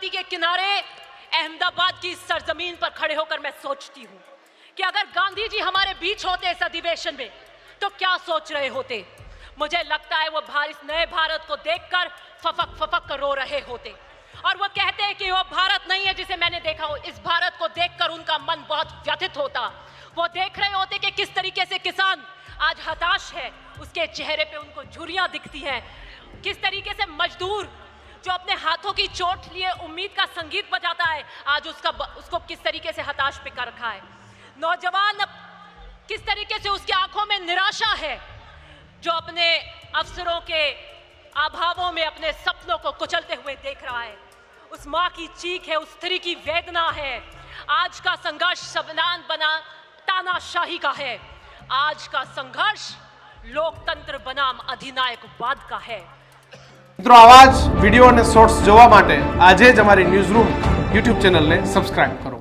नदी के किनारे अहमदाबाद की सरजमीन पर खड़े होकर मैं सोचती हूं कि अगर गांधी जी हमारे बीच होते इस अधिवेशन में तो क्या सोच रहे होते। मुझे लगता है वो नए भारत को देखकर फफक फफक कर रो रहे होते और वो कहते हैं कि वो भारत नहीं है जिसे मैंने देखा हो। इस भारत को देखकर उनका मन बहुत व्यथित होता। वो देख रहे होते कि किस तरीके से किसान आज हताश है, उसके चेहरे पे उनको झुर्रियां दिखती हैं। किस तरीके से मजदूर जो अपने हाथों की चोट लिए उम्मीद का संगीत बजाता है, आज उसको किस तरीके से हताश पे कर रखा है। नौजवान किस तरीके से उसकी आंखों में निराशा है, जो अपने अफसरों के अभावों में अपने सपनों को कुचलते हुए देख रहा है। उस माँ की चीख है, उस स्त्री की वेदना है। आज का संघर्ष संविधान बना तानाशाही का है। आज का संघर्ष લોકતંત્ર બનામ અધિનાયકવાદ का है। મિત્રો આવા જ વિડીયો અને શોર્ટ્સ જોવા માટે આજે જ અમારી ન્યૂઝ રૂમ યુટ્યુબ ચેનલને સબસ્ક્રાઇબ કરો।